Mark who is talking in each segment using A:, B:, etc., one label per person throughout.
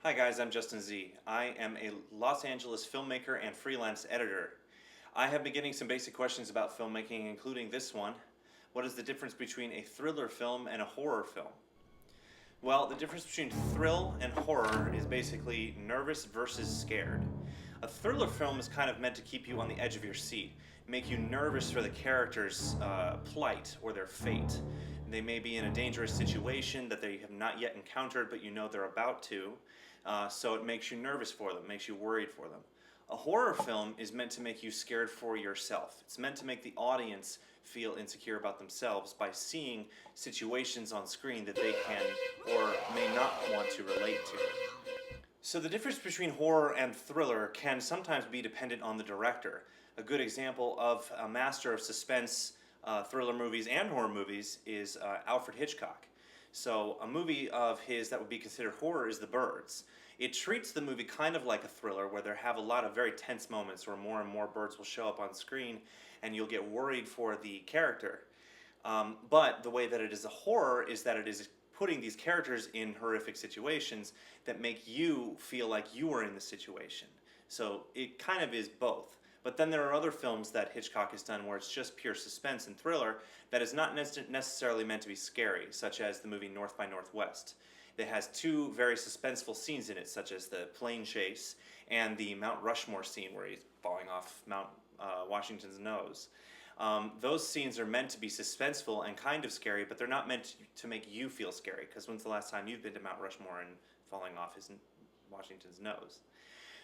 A: Hi guys, I'm Justin Z. I am a Los Angeles filmmaker and freelance editor. I have been getting some basic questions about filmmaking, including this one. What is the difference between a thriller film and a horror film? Well, the difference between thrill and horror is basically nervous versus scared. A thriller film is kind of meant to keep you on the edge of your seat, make you nervous for the character's plight or their fate. They may be in a dangerous situation that they have not yet encountered, but you know they're about to, so it makes you nervous for them, makes you worried for them. A horror film is meant to make you scared for yourself. It's meant to make the audience feel insecure about themselves by seeing situations on screen that they can or may not want to relate to. So the difference between horror and thriller can sometimes be dependent on the director. A good example of a master of suspense thriller movies and horror movies is Alfred Hitchcock. So a movie of his that would be considered horror is The Birds. It treats the movie kind of like a thriller where there have a lot of very tense moments where more and more birds will show up on screen and you'll get worried for the character. But the way that it is a horror is that it is putting these characters in horrific situations that make you feel like you are in the situation. So it kind of is both. But then there are other films that Hitchcock has done where it's just pure suspense and thriller that is not necessarily meant to be scary, such as the movie North by Northwest. It has two very suspenseful scenes in it, such as the plane chase and the Mount Rushmore scene where he's falling off Mount Washington's nose. Those scenes are meant to be suspenseful and kind of scary, but they're not meant to make you feel scary, because when's the last time you've been to Mount Rushmore and falling off Washington's nose?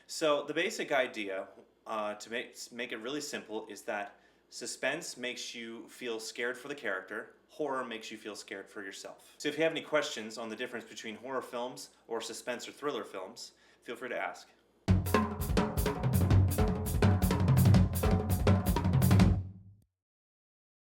A: So the basic idea, to make it really simple, is that suspense makes you feel scared for the character, horror makes you feel scared for yourself. So if you have any questions on the difference between horror films or suspense or thriller films, feel free to ask.